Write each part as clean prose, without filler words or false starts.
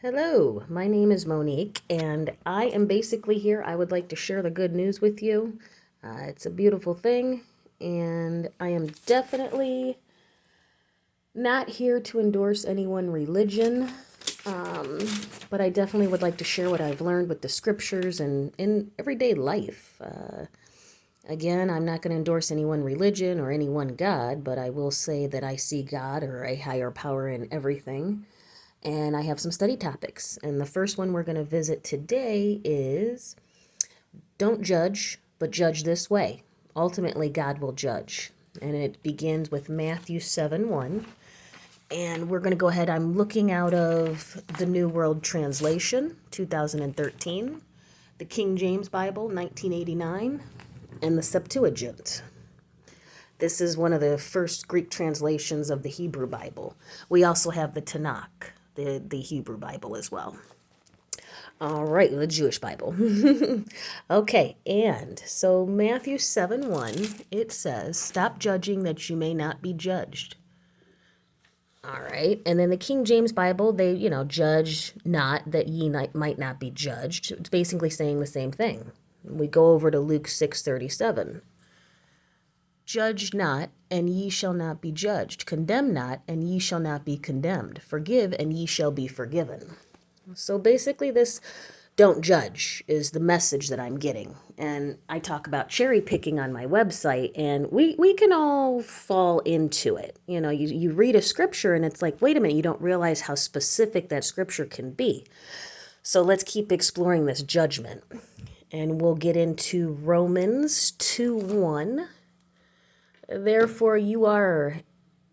Hello, my name is Monique, and I am basically here. I would like to share the good news with you. It's a beautiful thing, and I am definitely not here to endorse any one religion, but I definitely would like to share what I've learned with the scriptures and in everyday life. Again, I'm not going to endorse any one religion or any one God, but I will say that I see God or a higher power in everything. And I have some study topics. And the first one we're going to visit today is don't judge, but judge this way. Ultimately, God will judge. And it begins with Matthew 7:1. And we're going to go ahead. I'm looking out of the New World Translation, 2013, the King James Bible, 1989, and the Septuagint. This is one of the first Greek translations of the Hebrew Bible. We also have the Tanakh, the Hebrew Bible as well. All right, the Jewish Bible. Okay, and so Matthew 7:1, it says, "Stop judging that you may not be judged." All right, and then the King James Bible, they, judge not that ye might not be judged. It's basically saying the same thing. We go over to Luke 6:37. "Judge not, and ye shall not be judged. Condemn not, and ye shall not be condemned. Forgive, and ye shall be forgiven." So basically, this don't judge is the message that I'm getting. And I talk about cherry picking on my website, and we can all fall into it. You read a scripture, and it's like, wait a minute, you don't realize how specific that scripture can be. So let's keep exploring this judgment. And we'll get into Romans 2:1. "Therefore you are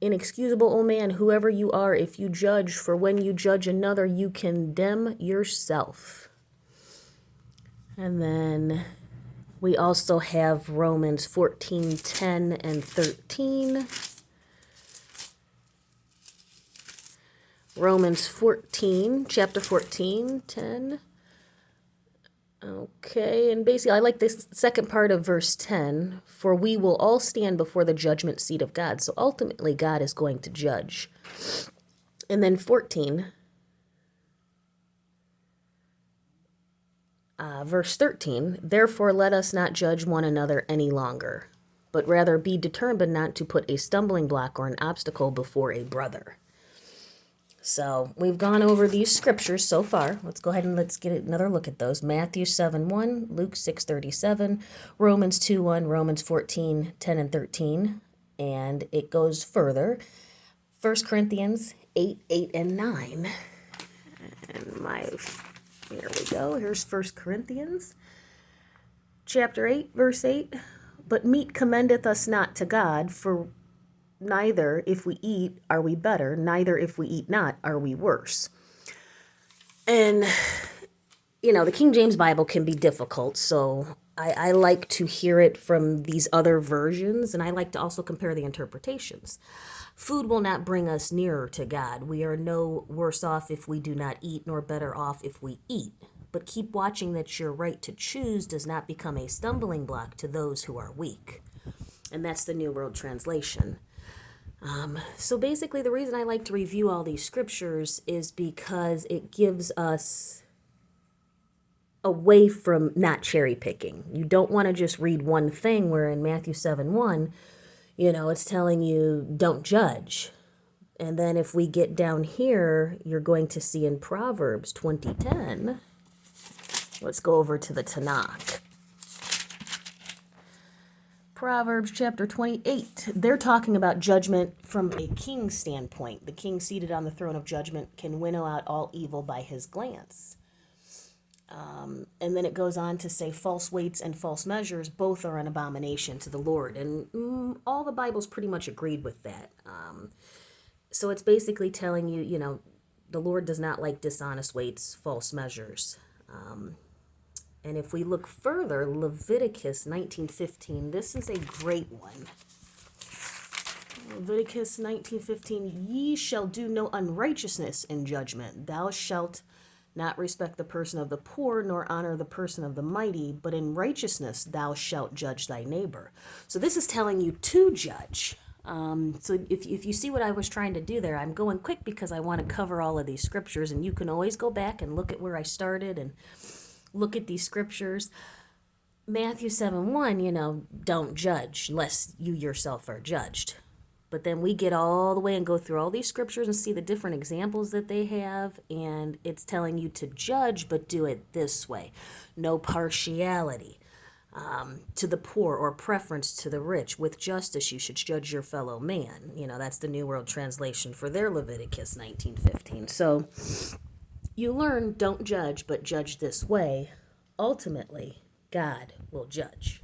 inexcusable, O man, whoever you are, if you judge, for when you judge another, you condemn yourself." And then we also have Romans 14:10 and 13. Romans 14, chapter 14, 10. Okay, and basically I like this second part of verse 10, "For we will all stand before the judgment seat of God." So ultimately God is going to judge. And then 14, verse 13, "Therefore let us not judge one another any longer, but rather be determined not to put a stumbling block or an obstacle before a brother." So we've gone over these scriptures so far. Let's go ahead and let's get another look at those. Matthew 7:1, Luke 6:37, Romans 2:1, Romans 14:10 and 13. And it goes further. 1 Corinthians 8:8 and 9. And here we go. Here's 1 Corinthians chapter 8, verse 8. "But meat commendeth us not to God, for neither if we eat are we better, neither if we eat not are we worse." And, the King James Bible can be difficult, so I like to hear it from these other versions, and I like to also compare the interpretations. Food will not bring us nearer to God. We are no worse off if we do not eat, nor better off if we eat. But keep watching that your right to choose does not become a stumbling block to those who are weak. And that's the New World Translation. So basically, the reason I like to review all these scriptures is because it gives us away from not cherry picking. You don't want to just read one thing, where in Matthew 7:1, it's telling you don't judge. And then if we get down here, you're going to see in Proverbs 20:10. Let's go over to the Tanakh. Proverbs chapter 28. They're talking about judgment from a king's standpoint. The king seated on the throne of judgment can winnow out all evil by his glance. And then it goes on to say false weights and false measures, both are an abomination to the Lord. And all the Bible's pretty much agreed with that. So it's basically telling you, the Lord does not like dishonest weights, false measures. And if we look further, Leviticus 19:15, this is a great one. Leviticus 19:15, "Ye shall do no unrighteousness in judgment. Thou shalt not respect the person of the poor, nor honor the person of the mighty, but in righteousness thou shalt judge thy neighbor." So this is telling you to judge. So if you see what I was trying to do there, I'm going quick because I want to cover all of these scriptures, and you can always go back and look at where I started and look at these scriptures. Matthew 7:1, don't judge lest you yourself are judged. But then we get all the way and go through all these scriptures and see the different examples that they have, and it's telling you to judge, but do it this way. No partiality to the poor or preference to the rich. With justice you should judge your fellow man. That's the New World Translation for their Leviticus 19:15. So you learn, don't judge, but judge this way. Ultimately, God will judge.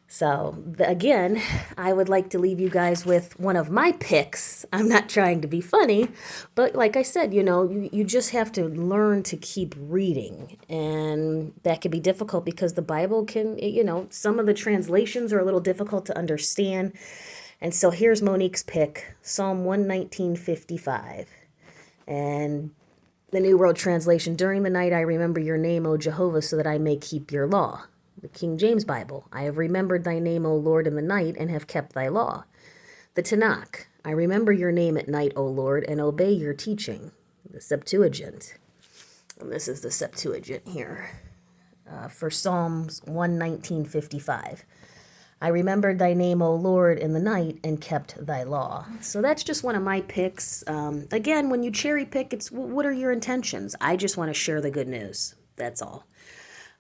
So, again, I would like to leave you guys with one of my picks. I'm not trying to be funny, but like I said, you just have to learn to keep reading. And that can be difficult because the Bible can, some of the translations are a little difficult to understand. And so here's Monique's pick, Psalm 119:55. And the New World Translation, during the night I remember your name, O Jehovah, so that I may keep your law. The King James Bible, I have remembered thy name, O Lord, in the night, and have kept thy law. The Tanakh, I remember your name at night, O Lord, and obey your teaching. The Septuagint, and this is the Septuagint here, for Psalms 119:55. I remembered thy name, O Lord, in the night, and kept thy law. So that's just one of my picks. Again, when you cherry pick, it's what are your intentions? I just want to share the good news. That's all.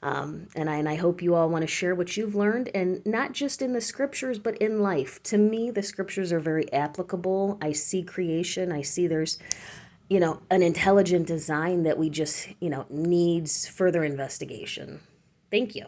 And I hope you all want to share what you've learned, and not just in the scriptures, but in life. To me, the scriptures are very applicable. I see creation. I see there's, an intelligent design that we just, needs further investigation. Thank you.